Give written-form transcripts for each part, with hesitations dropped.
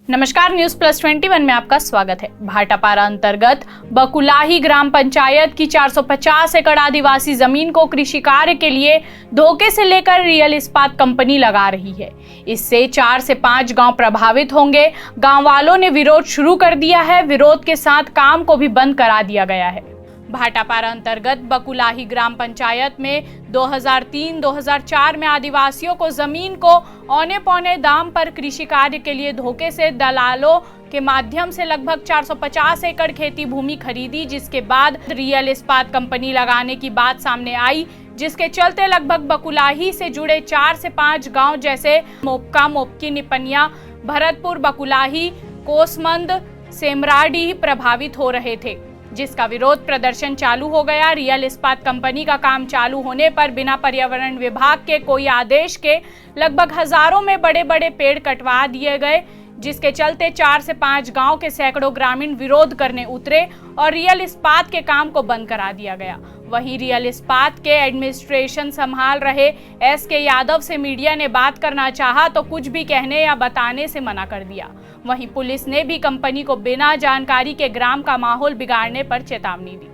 नमस्कार, news plus 21 में आपका स्वागत है। भाटापारा अंतर्गत बकुलाही ग्राम पंचायत की 450 एकड़ आदिवासी जमीन को कृषि कार्य के लिए धोखे से लेकर रियल इस्पात कंपनी लगा रही है। इससे 4 से 5 गांव प्रभावित होंगे। गांव वालों ने विरोध शुरू कर दिया है। विरोध के साथ काम को भी बंद करा दिया गया है। भाटापारा अंतर्गत बकुलाही ग्राम पंचायत में 2003-2004 में आदिवासियों को जमीन को औने पौने दाम पर कृषि कार्य के लिए धोखे से दलालों के माध्यम से लगभग 450 एकड़ खेती भूमि खरीदी, जिसके बाद रियल इस्पात कंपनी लगाने की बात सामने आई, जिसके चलते लगभग बकुलाही से जुड़े 4 से 5 गांव जैसे मोपका, मोपकी, निपनिया, भरतपुर, बकुलाही, कोसमंद, सेमराडीह प्रभावित हो रहे थे, जिसका विरोध प्रदर्शन चालू हो गया। रियल इस्पात कंपनी का काम चालू होने पर बिना पर्यावरण विभाग के कोई आदेश के लगभग हजारों में बड़े बड़े पेड़ कटवा दिए गए, जिसके चलते 4 से 5 गांव के सैकड़ों ग्रामीण विरोध करने उतरे और रियल इस्पात के काम को बंद करा दिया गया। वहीं रियल इस्पात के एडमिनिस्ट्रेशन संभाल रहे SK यादव से मीडिया ने बात करना चाहा तो कुछ भी कहने या बताने से मना कर दिया। वहीं पुलिस ने भी कंपनी को बिना जानकारी के ग्राम का माहौल बिगाड़ने पर चेतावनी दी।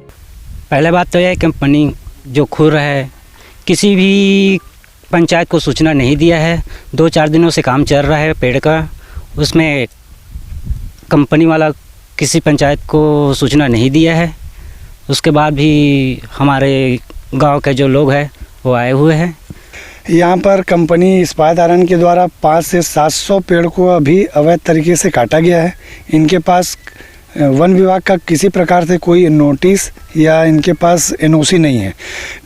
पहले बात तो यह कंपनी जो खुल रहा है, किसी भी पंचायत को सूचना नहीं दिया है। 2-4 दिनों से काम चल रहा है पेड़ का, उसमें कंपनी वाला किसी पंचायत को सूचना नहीं दिया है। उसके बाद भी हमारे गांव के जो लोग हैं वो आए हुए हैं। यहाँ पर कंपनी इस्पात आयरन के द्वारा 500 से 700 पेड़ को अभी अवैध तरीके से काटा गया है। इनके पास वन विभाग का किसी प्रकार से कोई नोटिस या इनके पास NOC नहीं है।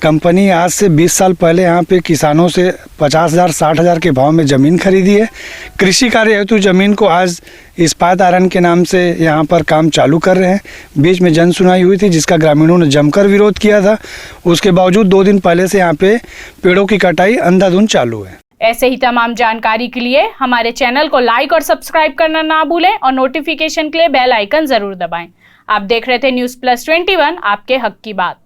कंपनी आज से 20 साल पहले यहाँ पे किसानों से 50,000 60,000 के भाव में ज़मीन खरीदी है। कृषि कार्य हेतु ज़मीन को आज इस्पात आयरन के नाम से यहाँ पर काम चालू कर रहे हैं। बीच में जन सुनाई हुई थी जिसका ग्रामीणों ने जमकर विरोध किया था। उसके बावजूद 2 दिन पहले से यहाँ पे पेड़ों की कटाई अंधाधुंध चालू है। ऐसे ही तमाम जानकारी के लिए हमारे चैनल को लाइक और सब्सक्राइब करना ना भूलें और नोटिफिकेशन के लिए बेल आइकन जरूर दबाएं। आप देख रहे थे न्यूज प्लस 21, आपके हक की बात।